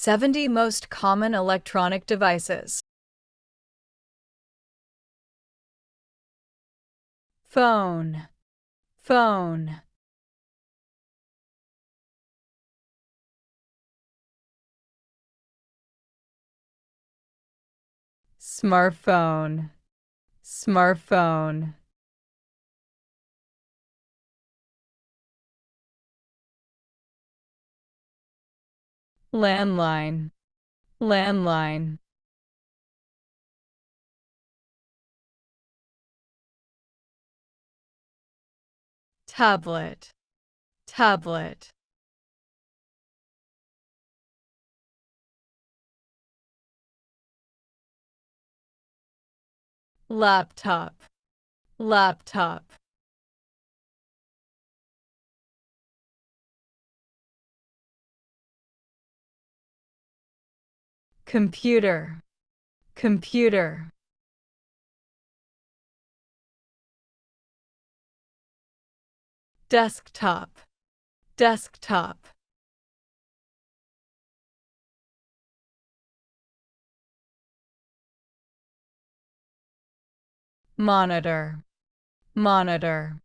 70 most common electronic devices. Phone, phone. Smartphone, smartphone. Landline, landline. Tablet, tablet. Laptop, laptop. Computer, computer. Desktop, desktop. Monitor, monitor.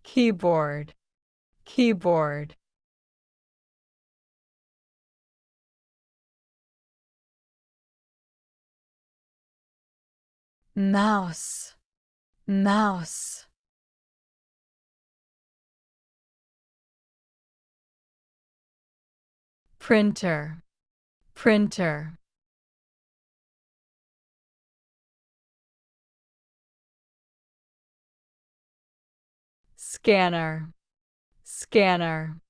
Keyboard, keyboard. Mouse, mouse. Printer, printer. Scanner, scanner.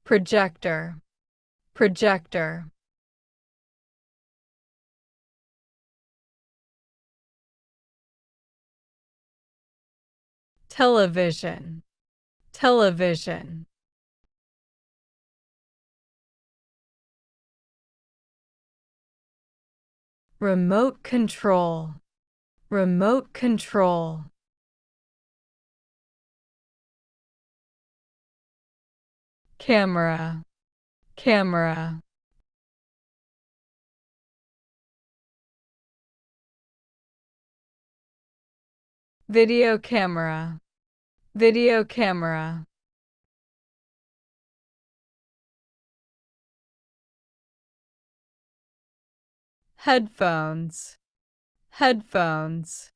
Projector, projector. Television, television. Remote control, remote control. Camera, camera. Video camera, video camera. Headphones, headphones.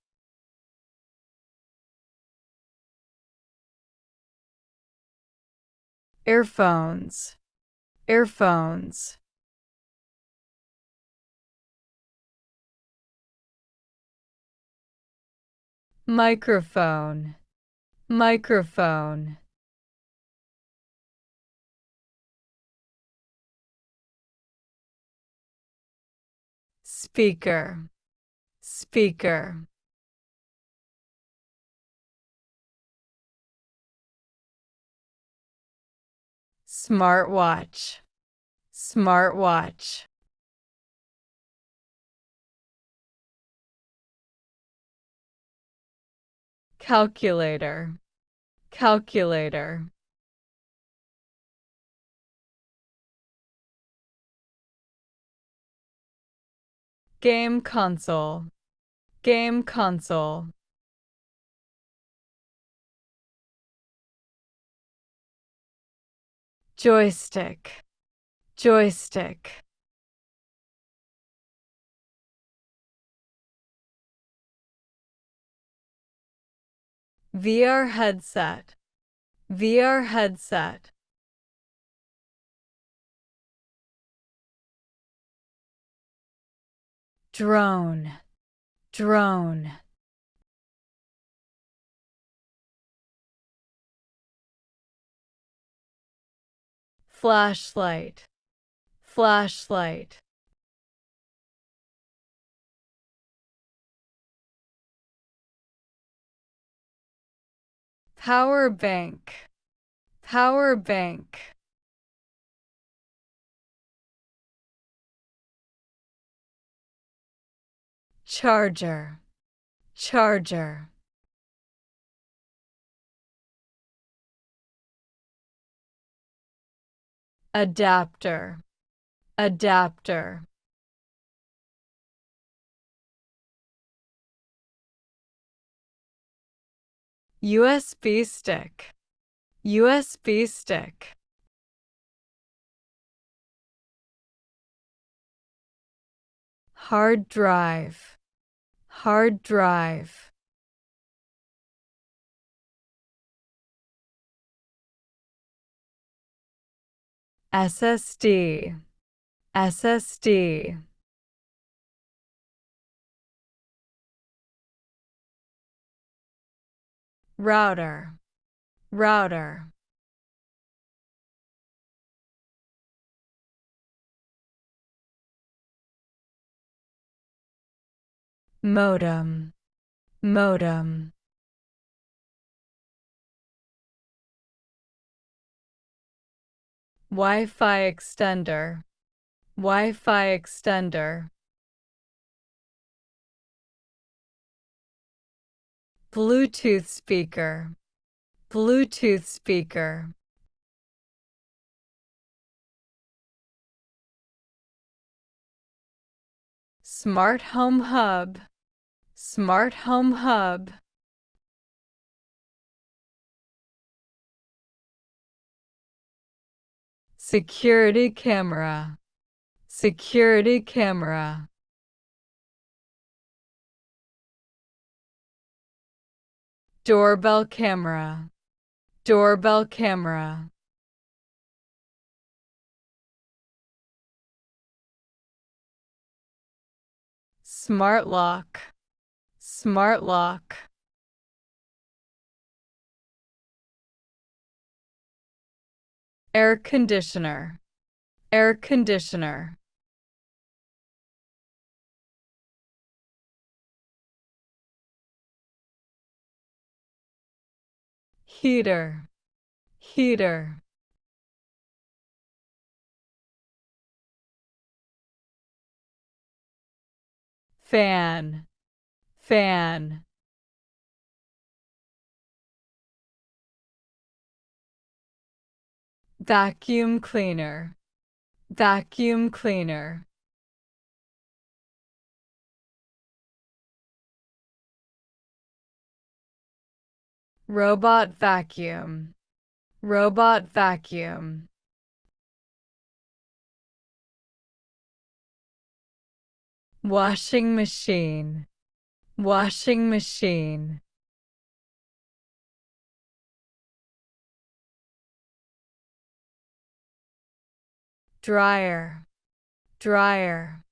Earphones, earphones. Microphone, microphone. Speaker, speaker. Smartwatch, smartwatch. Calculator, calculator. Game console, game console. Joystick, joystick. VR headset, VR headset. Drone, drone. Flashlight, flashlight. Power bank, power bank. charger, charger. Adapter, adapter. USB stick, USB stick. Hard drive, hard drive. SSD, SSD. Router, router. Modem, modem. Wi-Fi extender, Wi-Fi extender. Bluetooth speaker, Bluetooth speaker. Smart home hub, smart home hub. Security camera, security camera. Doorbell camera, doorbell camera. Smart lock, smart lock. Air conditioner, air conditioner. Heater, heater. Fan, fan. Vacuum cleaner, vacuum cleaner. Robot vacuum, robot vacuum. Washing machine, washing machine. Dryer, dryer.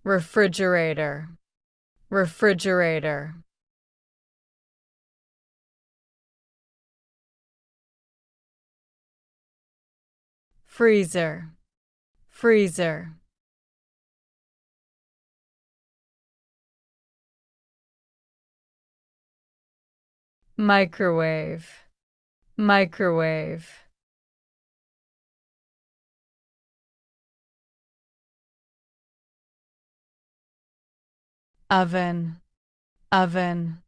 Refrigerator, refrigerator. Freezer, freezer. Microwave, microwave. Oven, oven.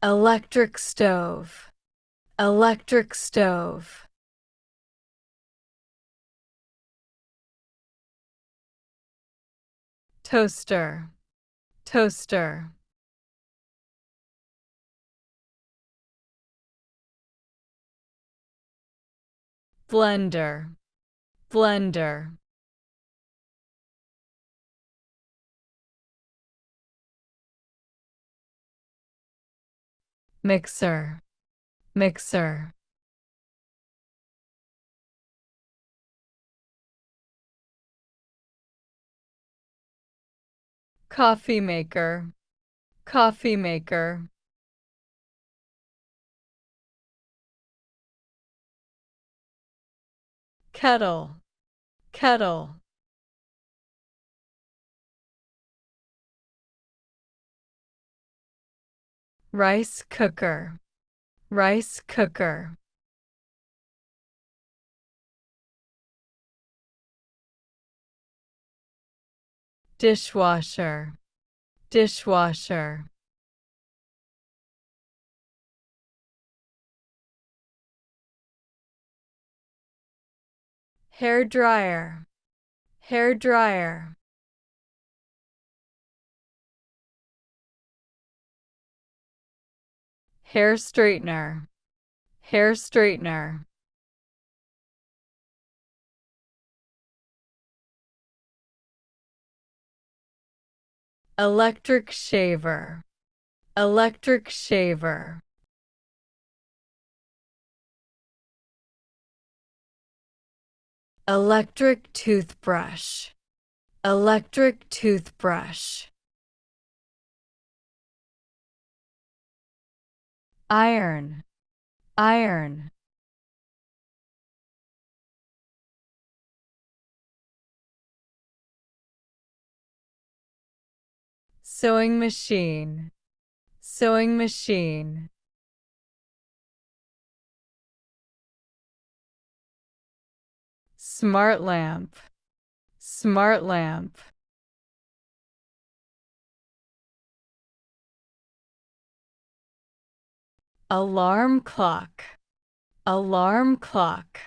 Electric stove, electric stove. Toaster, toaster. Blender, blender. Mixer, mixer. Coffee maker, coffee maker. Kettle, kettle. Rice cooker, rice cooker, dishwasher, dishwasher, hair dryer, hair dryer, hair straightener, hair straightener, electric shaver, electric shaver, electric toothbrush, electric toothbrush, iron, iron, sewing machine, sewing machine, smart lamp, smart lamp, alarm clock, alarm clock,